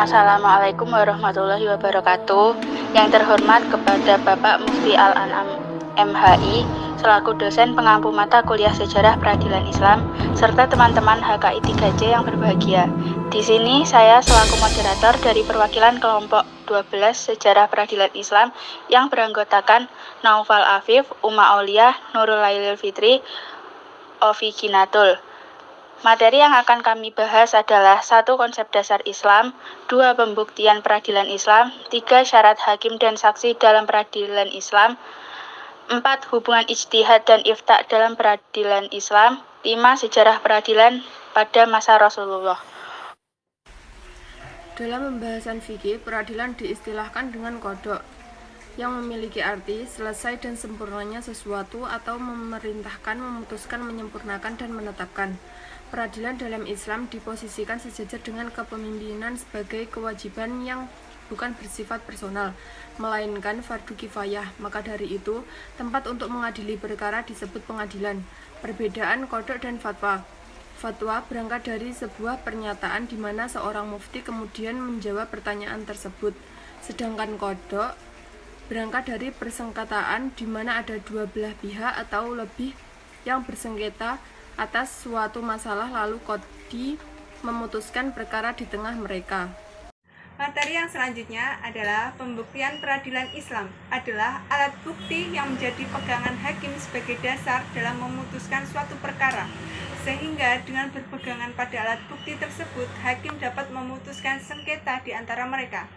Assalamualaikum warahmatullahi wabarakatuh. Yang terhormat kepada Bapak Mufti Al-An'am MHI selaku dosen pengampu mata kuliah Sejarah Peradilan Islam serta teman-teman HKI 3C yang berbahagia. Di sini saya selaku moderator dari perwakilan kelompok 12 Sejarah Peradilan Islam yang beranggotakan Naufal Afif, Uma Auliah, Nurul Lailil Fitri, Ovi Ginatul. Materi yang akan kami bahas adalah 1. Konsep dasar Islam, 2. Pembuktian peradilan Islam, 3. Syarat hakim dan saksi dalam peradilan Islam, 4. Hubungan ijtihad dan ifta dalam peradilan Islam, 5. Sejarah peradilan pada masa Rasulullah. Dalam pembahasan fikih, peradilan diistilahkan dengan kodok, yang memiliki arti selesai dan sempurnanya sesuatu atau memerintahkan, memutuskan, menyempurnakan, dan menetapkan. Peradilan dalam Islam diposisikan sejajar dengan kepemimpinan sebagai kewajiban yang bukan bersifat personal, melainkan fardu kifayah. Maka dari itu, tempat untuk mengadili perkara disebut pengadilan. Perbedaan kodok dan fatwa. Fatwa berangkat dari sebuah pernyataan di mana seorang mufti kemudian menjawab pertanyaan tersebut. Sedangkan kodok berangkat dari persengketaan di mana ada dua belah pihak atau lebih yang bersengketa atas suatu masalah lalu qadhi memutuskan perkara di tengah mereka. Materi yang selanjutnya adalah pembuktian peradilan Islam adalah alat bukti yang menjadi pegangan hakim sebagai dasar dalam memutuskan suatu perkara. Sehingga dengan berpegangan pada alat bukti tersebut, hakim dapat memutuskan sengketa di antara mereka.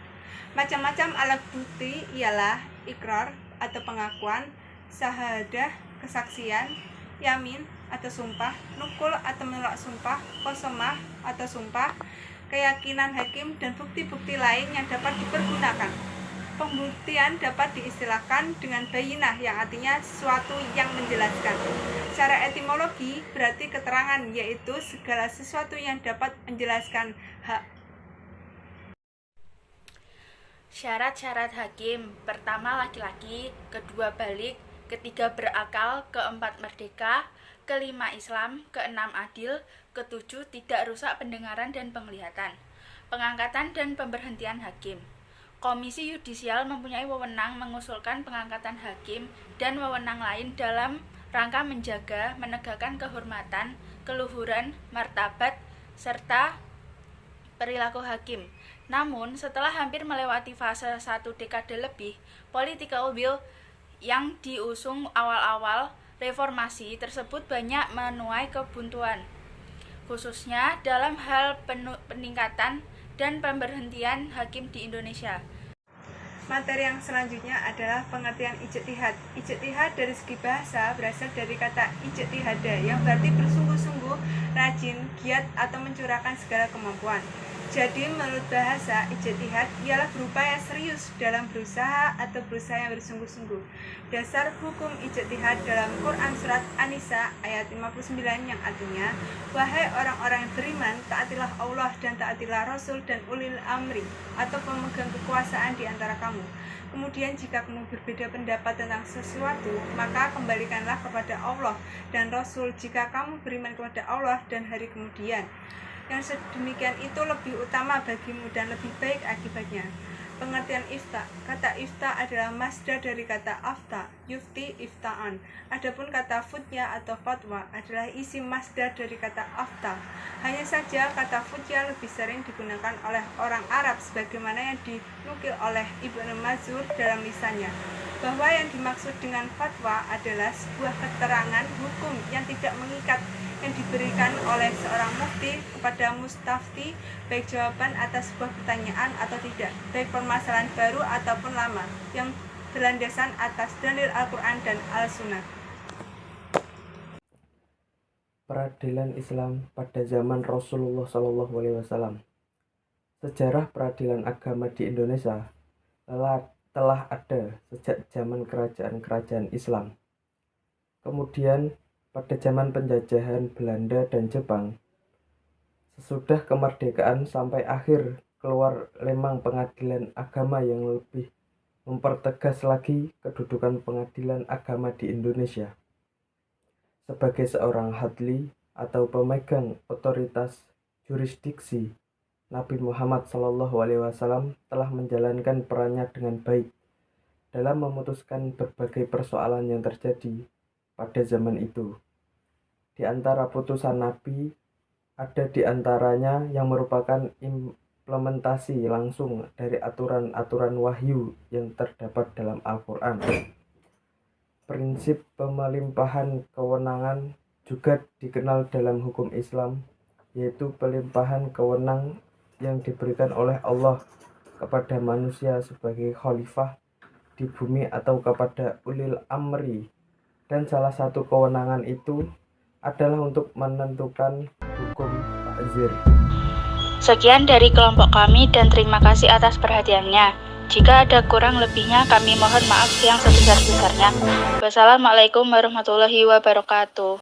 Macam-macam alat bukti ialah ikrar atau pengakuan, syahadah, kesaksian, yamin atau sumpah, nukul atau menolak sumpah, qasomah atau sumpah, keyakinan hakim, dan bukti-bukti lain yang dapat dipergunakan. Pembuktian dapat diistilahkan dengan bayinah yang artinya sesuatu yang menjelaskan. Secara etimologi berarti keterangan, yaitu segala sesuatu yang dapat menjelaskan hak. Syarat-syarat hakim: pertama laki-laki, kedua balik, ketiga berakal, keempat merdeka, kelima Islam, keenam adil, ketujuh tidak rusak pendengaran dan penglihatan. Pengangkatan dan pemberhentian hakim. Komisi Yudisial mempunyai wewenang mengusulkan pengangkatan hakim dan wewenang lain dalam rangka menjaga, menegakkan kehormatan, keluhuran, martabat, serta perilaku hakim. Namun, setelah hampir melewati fase 1 dekade lebih, political will yang diusung awal-awal reformasi tersebut banyak menuai kebuntuan, khususnya dalam hal peningkatan dan pemberhentian hakim di Indonesia. Materi yang selanjutnya adalah pengertian ijtihad. Ijtihad dari segi bahasa berasal dari kata ijtihada yang berarti bersungguh-sungguh, rajin, giat, atau mencurahkan segala kemampuan. Jadi menurut bahasa, ijtihad ialah berupaya serius dalam berusaha atau berusaha yang bersungguh-sungguh. Dasar hukum ijtihad dalam Quran Surat An-Nisa ayat 59 yang artinya, wahai orang-orang yang beriman, taatilah Allah dan taatilah Rasul dan ulil amri atau pemegang kekuasaan di antara kamu. Kemudian jika kamu berbeda pendapat tentang sesuatu, maka kembalikanlah kepada Allah dan Rasul jika kamu beriman kepada Allah dan hari kemudian. Yang sedemikian itu lebih utama bagimu dan lebih baik akibatnya. Pengertian ifta. Kata ifta adalah masdar dari kata afta, yufti, iftaan. Adapun kata futya atau fatwa adalah isi masdar dari kata afta. Hanya saja kata futya lebih sering digunakan oleh orang Arab sebagaimana yang dinukil oleh Ibnu Mazur dalam lisannya, bahwa yang dimaksud dengan fatwa adalah sebuah keterangan hukum yang tidak mengikat yang diberikan oleh seorang mufti kepada mustafti, baik jawaban atas sebuah pertanyaan atau tidak, baik permasalahan baru ataupun lama, yang berlandasan atas dalil Al-Quran dan Al-Sunnah. Peradilan Islam pada zaman Rasulullah SAW. Sejarah peradilan agama di Indonesia telah ada sejak zaman kerajaan-kerajaan Islam. Kemudian pada zaman penjajahan Belanda dan Jepang, sesudah kemerdekaan sampai akhir keluar lemang pengadilan agama yang lebih mempertegas lagi kedudukan pengadilan agama di Indonesia sebagai seorang hadli atau pemegang otoritas jurisdiksi Nabi Muhammad SAW telah menjalankan perannya dengan baik dalam memutuskan berbagai persoalan yang terjadi pada zaman itu. Di antara putusan Nabi, ada di antaranya yang merupakan implementasi langsung dari aturan-aturan wahyu yang terdapat dalam Al-Quran. Prinsip pemelimpahan kewenangan juga dikenal dalam hukum Islam, yaitu pelimpahan kewenangan yang diberikan oleh Allah kepada manusia sebagai khalifah di bumi atau kepada ulil amri, dan salah satu kewenangan itu adalah untuk menentukan hukum takzir. Sekian dari kelompok kami dan terima kasih atas perhatiannya. Jika ada kurang lebihnya kami mohon maaf yang sebesar-besarnya. Wassalamualaikum warahmatullahi wabarakatuh.